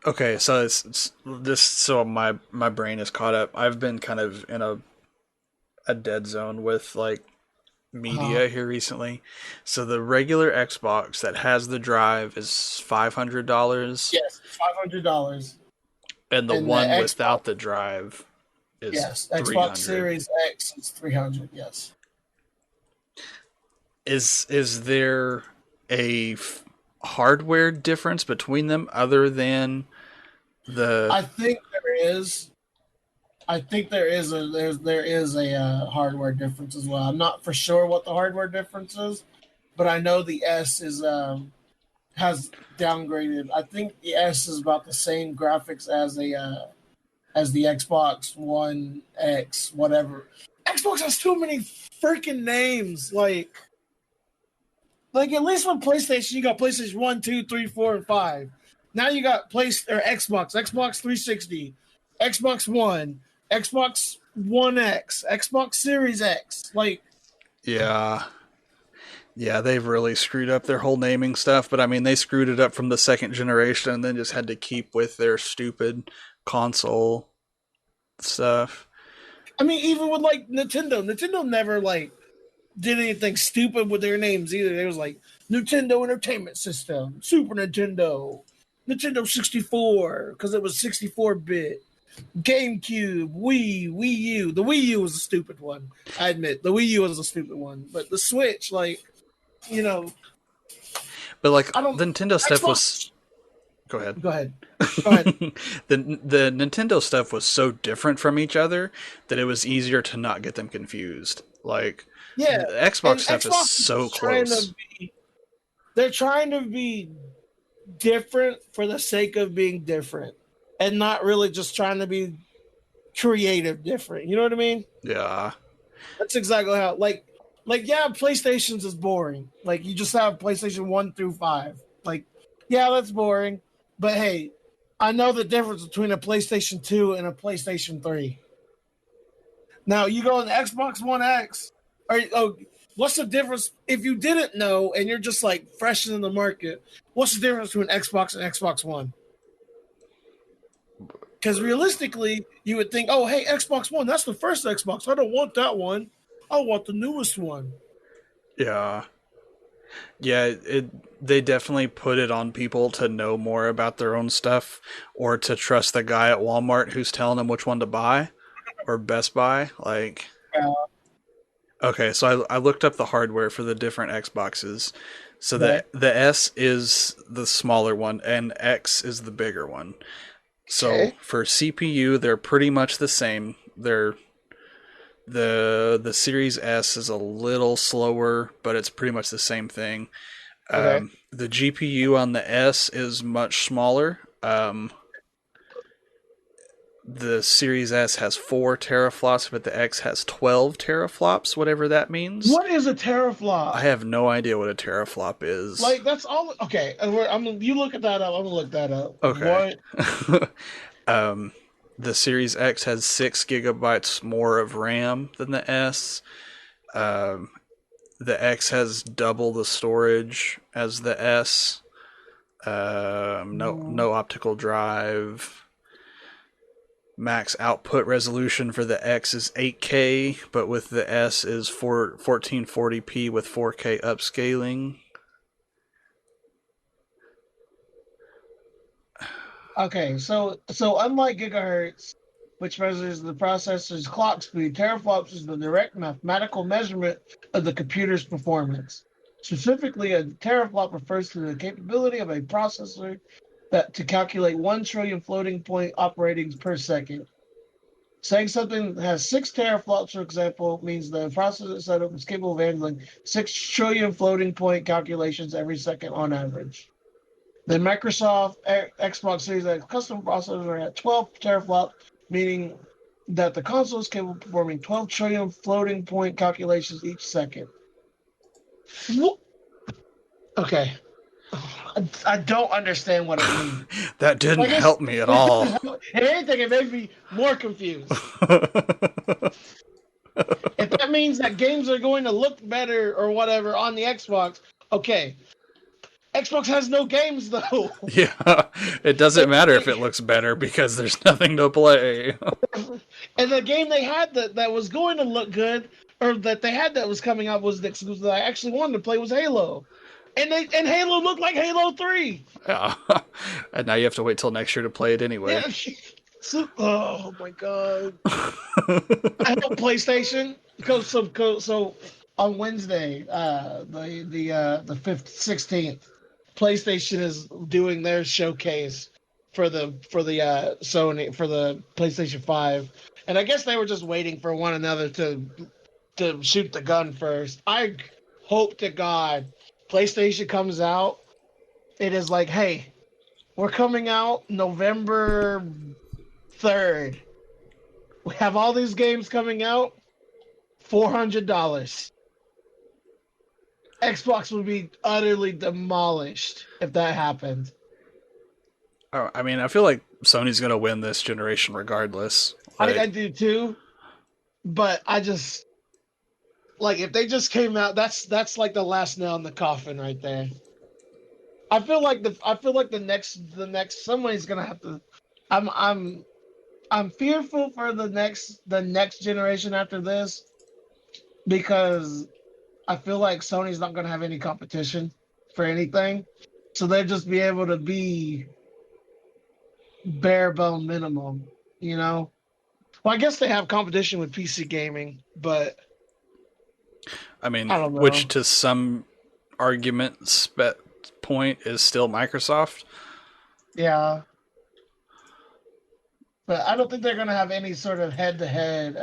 Okay, so it's just so my brain is caught up. I've been kind of in a dead zone with like media here recently. So the regular Xbox that has the drive is $500. Yes, $500. And the one without the drive is Xbox $300. Series X is $300. Yes. Is there a hardware difference between them other than the? I think there is. I think there is a hardware difference as well. I'm not for sure what the hardware difference is, but I know the S is has downgraded. I think the S is about the same graphics as the Xbox One X, whatever. Xbox has too many freaking names. Like at least with PlayStation, you got PlayStation 1, 2, 3, 4, and 5. Now you got Xbox 360, Xbox One, Xbox One X, Xbox Series X. Like, Yeah. Yeah, they've really screwed up their whole naming stuff, but I mean, they screwed it up from the second generation and then just had to keep with their stupid console stuff. I mean, even with like Nintendo never like did anything stupid with their names either. They was like Nintendo Entertainment System, Super Nintendo, Nintendo 64 because it was 64-bit, GameCube, Wii U. The Wii U was a stupid one. I admit the Wii U was a stupid one, but the Switch, like you know, But like I don't the Nintendo stuff was. Xbox. Go ahead. Go ahead. Go ahead. The Nintendo stuff was so different from each other that it was easier to not get them confused. Like Yeah, the Xbox and stuff is Xbox so is trying close. to be. They're trying to be different for the sake of being different, and not really just trying to be creative different. You know what I mean? Yeah. That's exactly how like yeah, PlayStation's is boring. Like you just have PlayStation 1 through 5. Like, yeah, that's boring. But hey, I know the difference between a PlayStation 2 and a PlayStation 3. Now you go on the Xbox One X, or oh, what's the difference if you didn't know and you're just like fresh in the market? What's the difference between Xbox and Xbox One? Because realistically, you would think, oh, hey, Xbox One, that's the first Xbox. I don't want that one. I want the newest one. Yeah. Yeah, they definitely put it on people to know more about their own stuff or to trust the guy at Walmart who's telling them which one to buy or Best Buy. Like, Yeah. okay, so I looked up the hardware for the different Xboxes. So Okay. the S is the smaller one and X is the bigger one. So Okay. for CPU, they're pretty much the same. They're the Series S is a little slower, but it's pretty much the same thing. Okay. The GPU on the S is much smaller. The Series S has 4 teraflops, but the X has 12 teraflops, whatever that means. What is a I teraflop? have no idea what a teraflop is. Like that's all. Okay, you look at that up. I'm gonna look that up. Okay. What? um, the Series X has 6 gigabytes more of RAM than the S. Um, the X has double the storage as the S. No optical drive. Max output resolution for the X is 8K, but with the S is 1440p with 4K upscaling. Okay, so unlike gigahertz, which measures the processor's clock speed, teraflops is the direct mathematical measurement of the computer's performance. Specifically, a teraflop refers to the capability of a processor that to calculate 1 trillion floating point operatings per second. Saying something that has 6 teraflops, for example, means the processor setup is capable of handling 6 trillion floating point calculations every second on average. The Microsoft Xbox Series X custom processors are at 12 teraflops, meaning that the console is capable of performing 12 trillion floating point calculations each second. Okay. I don't understand what it means. That didn't I guess help me at all. if anything, it made me more confused. If that means that games are going to look better or whatever on the Xbox, okay. Xbox has no games though. Yeah, it doesn't matter if it looks better because there's nothing to play. And the game they had that was going to look good, or that they had that was coming out was the exclusive that I actually wanted to play was Halo. And Halo looked like Halo 3. Yeah. And now you have to wait till next year to play it anyway. Yeah. So, oh my god. I hope PlayStation so on Wednesday, the 5th, 16th, PlayStation is doing their showcase. Sony for the PlayStation 5. And I guess they were just waiting for one another to shoot the gun first. I hope to God PlayStation comes out. It is like, hey, we're coming out November 3rd. We have all these games coming out. $400. Xbox would be utterly demolished if that happened. Oh, I mean, I feel like Sony's gonna win this generation regardless. I think I Like, do too, but I just like if they just came out. That's like the last nail in the coffin right there. I feel like the next somebody's gonna have to. I'm I'm I'm fearful for the next generation after this because I feel like Sony's not gonna have any competition for anything, so they'll just be able to be bare bone minimum, you know. Well, I guess they have competition with PC gaming, but I mean, I don't which know. to some argument point is still Microsoft. Yeah, but I don't think they're gonna have any sort of head-to-head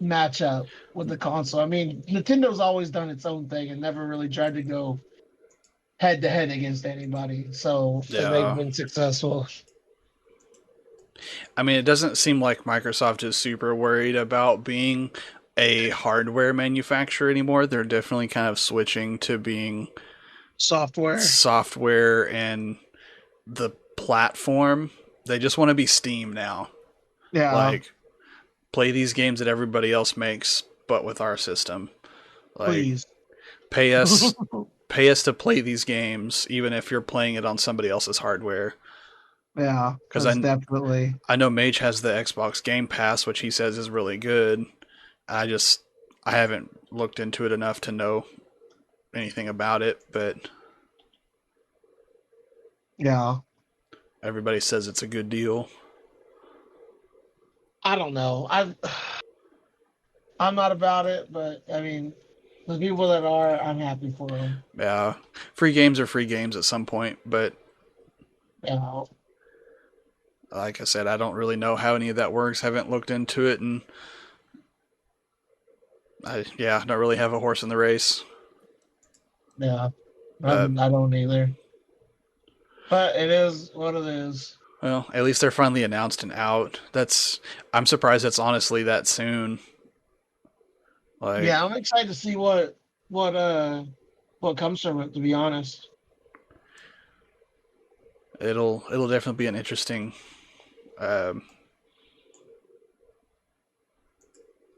matchup with the console. I mean, Nintendo's always done its own thing and never really tried to go head-to-head against anybody, so and they've Yeah, been successful. I mean, it doesn't seem like Microsoft is super worried about being a hardware manufacturer anymore. They're definitely kind of switching to being Software, software and the platform. They just want to be Steam now. yeah, Like, play these games that everybody else makes, but with our system. Like, please, pay us pay us to play these games, even if you're playing it on somebody else's hardware. yeah, Because that's definitely. I know Mage has the Xbox Game Pass, which he says is really good. I just I haven't looked into it enough to know anything about it, but Yeah, everybody says it's a good deal. I don't know. I'm not about it, but I mean, the people that are, I'm happy for them. Yeah, free games are free games at some point, but Yeah, like I said, I don't really know how any of that works. Haven't looked into it, and I don't really have a horse in the race. yeah, But I don't either. But it is what it is. well, at least they're finally announced and out. I'm surprised it's honestly that soon. Like Yeah, I'm excited to see what uh what comes from it. To be honest. it'll definitely be an interesting. Um,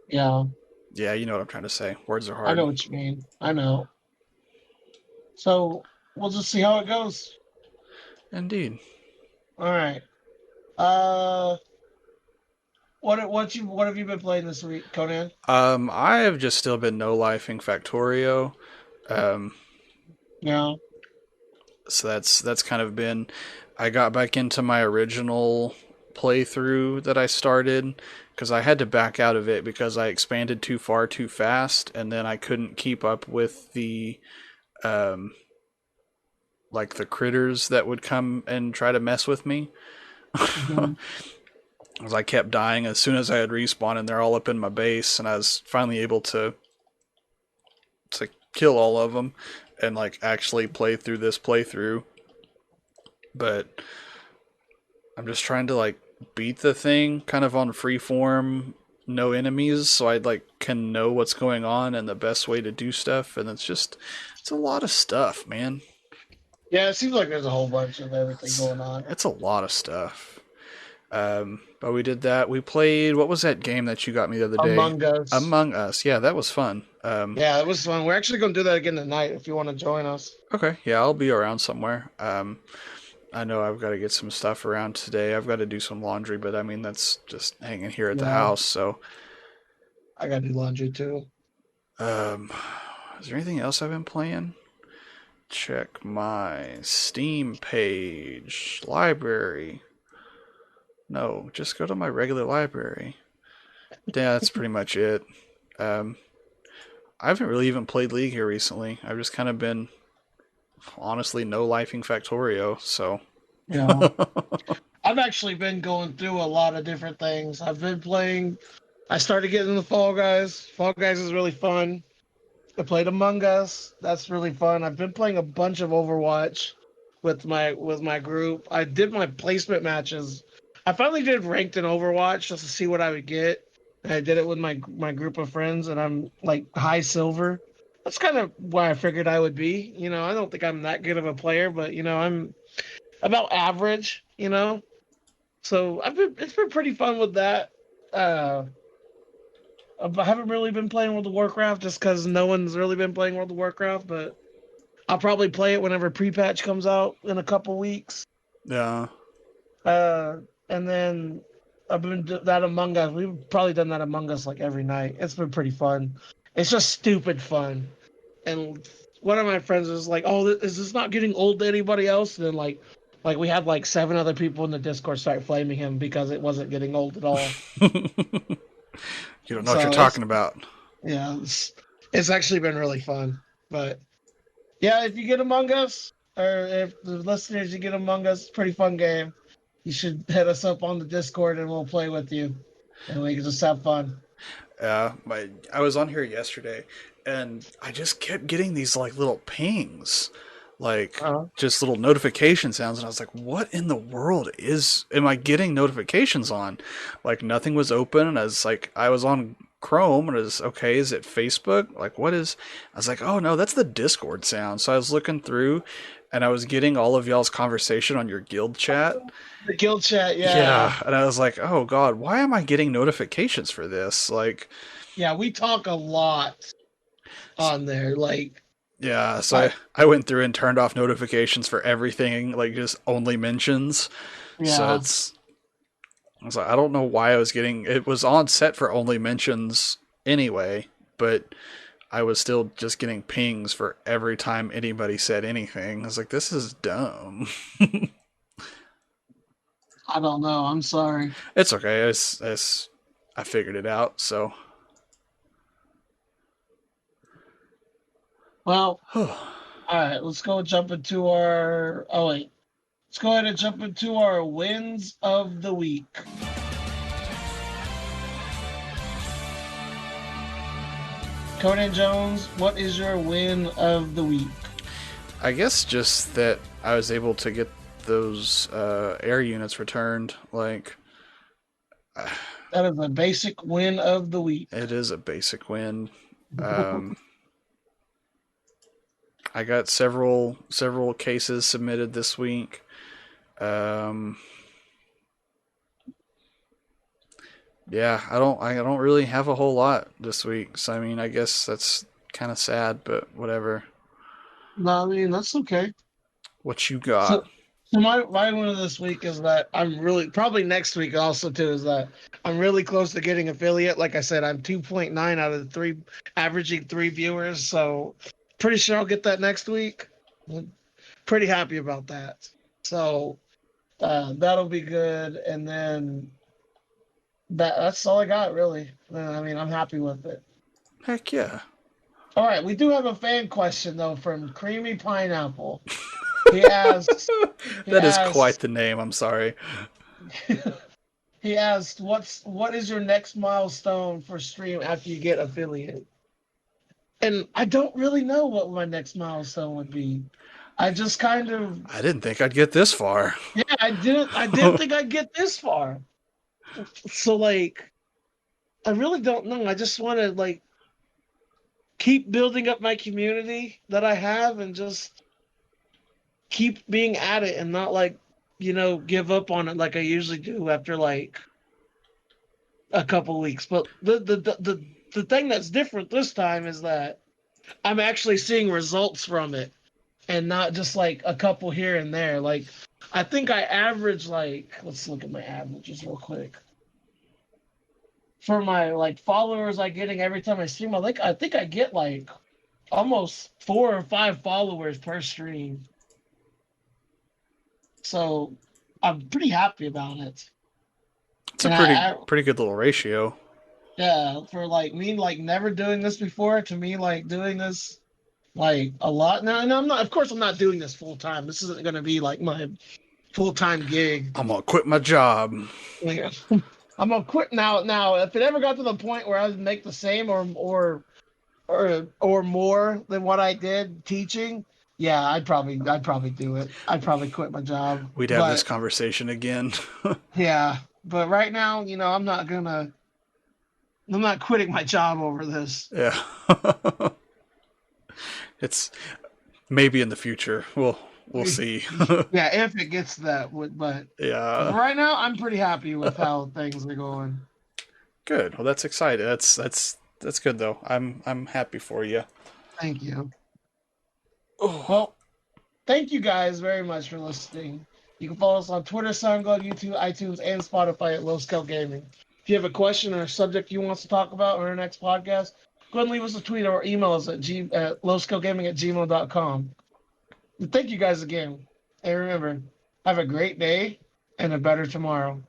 Yeah, yeah, you know what I'm trying to say. Words are I know hard. what you mean. I know. So we'll just see how it goes. Indeed. All right. Uh, what have you been playing this week, Conan? I have just still been no lifing Factorio. Um, Yeah. so that's kind of been. I got back into my original playthrough that I started because I had to back out of it because I expanded too far too fast, and then I couldn't keep up with the um, like the critters that would come and try to mess with me. Hmm. As I kept dying as soon as I had respawned, and they're all up in my base, and I was finally able to kill all of them and like actually play through this playthrough. But I'm just trying to like beat the thing kind of on freeform, no enemies, so I like can know what's going on and the best way to do stuff. And it's a lot of stuff, man. Yeah, it seems like there's a whole bunch of everything It's going on. it's a lot of stuff. But we did that. We played what was that game that you got me the other day? Among Us. Among Us. Yeah, that was fun. Yeah, it was fun. We're actually going to do that again tonight if you want to join us. Okay, yeah, I'll be around somewhere. I know I've got to get some stuff around today. I've got to do some laundry, but I mean that's just hanging here at the Yeah, house. So, I got to do laundry too. um, is there anything else I've been playing? Check my Steam page, library. No, just go to my regular library. Yeah, that's pretty much it. Um, I haven't really even played League here recently. I've just kind of been honestly no lifing Factorio, so. Yeah. I've actually been going through a lot of different things. I've been playing. I started getting into Fall Guys. Fall Guys is really fun. I played Among Us. That's really fun. I've been playing a bunch of Overwatch with my group. I did my placement matches. I finally did ranked in Overwatch just to see what I would get. And I did it with my group of friends, and I'm like high silver. That's kind of where I figured I would be. I don't think I'm that good of a player, but I'm about average. So it's been pretty fun with that. Uh, I haven't really been playing World of Warcraft just because no one's really been playing World of Warcraft, but I'll probably play it whenever pre-patch comes out in a couple weeks. Yeah. Uh, and then that Among Us. We've probably done that Among Us like every night. It's been pretty fun. It's just stupid fun. And one of my friends was like, "Oh, is this not getting old to anybody else?" And then like we had like seven other people in the Discord start flaming him because it wasn't getting old at all. You don't know what you're So talking about. yeah, it's actually been really fun. But yeah, if you get Among Us, or if the listeners you get Among Us, pretty fun game. You should hit us up on the Discord and we'll play with you, and we can just have fun. I was on here yesterday, and I just kept getting these like little pings, like Uh, just little notification sounds, and I was like, "What in the world am I getting notifications on?" Like nothing was open, and I was on Chrome, and it was okay. Is it Facebook? Like what is? I was like, "Oh no, that's the Discord sound." So I was looking through, and I was getting all of y'all's conversation on your guild chat. the guild chat, yeah, Yeah, and I was like, "Oh God, why am I getting notifications for this?" Like. yeah. We talk a lot on there. Like, Yeah, so I, I went through and turned off notifications for everything, like just only mentions. So yeah, I was like, I don't know why I was getting it was on set for only mentions anyway, but I was still just getting pings for every time anybody said anything. I was like, this is dumb. I don't know. I'm sorry. It's okay. I figured it out. So Well, all right. Let's go jump into our. Oh wait, let's go ahead and jump into our wins of the week. Conan Jones, what is your win of the week? I guess just that I was able to get those air units returned. Like That is a basic win of the week. it is a basic win. Um, I got several cases submitted this week. Um, yeah, I don't really have a whole lot this week. So I mean, I guess that's kind of sad, but whatever. No, I mean that's okay. What you So, got? so my win of this week is that I'm really probably next week also too is that I'm really close to getting affiliate. Like I said, I'm 2.9 out of the three, averaging three viewers. So pretty sure I'll get that next week. I'm pretty happy about that. So that'll be good. And then that's all I got really. I mean, I'm happy with it. Heck yeah. All right, we do have a fan question though from Creamy Pineapple. He asks, he That is quite asks, the name. I'm sorry. he asked, what is your next milestone for stream after you get affiliate? And I don't really know what my next milestone would be. I just kind of I didn't think I'd get this far. yeah, I didn't think I'd get this far. So like I really don't know. I just want to like keep building up my community that I have and just keep being at it and not like, give up on it like I usually do after like a couple weeks. But the thing that's different this time is that I'm actually seeing results from it and not just like a couple here and there. Like I think I average like let's look at my averages real quick. For my like followers I getting every time I stream, I think I get like almost 4 or 5 followers per stream. So I'm pretty happy about it. It's a And pretty pretty good little ratio. yeah, for like me like never doing this before to me like doing this like a lot now. And I'm not, of course, I'm not doing this full time. This isn't going to be like my full time gig. I'm gonna quit my job. Like, I'm gonna quit now. Now, if it ever got to the point where I would make the same or more than what I did teaching, yeah, I'd probably do it. I'd probably quit my job. We'd have this But conversation again. yeah, but right now, I'm not quitting my job over this. Yeah. It's maybe in the future. We'll see. Yeah, if it gets to that, but Yeah. right now, I'm pretty happy with how things are going. Good. Well, that's exciting. That's good though. I'm happy for you. Thank you. Oh, Well, thank you guys very much for listening. You can follow us on Twitter, SoundCloud, YouTube, iTunes, and Spotify at Low Scale Gaming. If you have a question or a subject you want us to talk about on our next podcast, go ahead and leave us a tweet or email us at lowscalegaming@gmail.com. Thank you guys again. And remember, have a great day and a better tomorrow.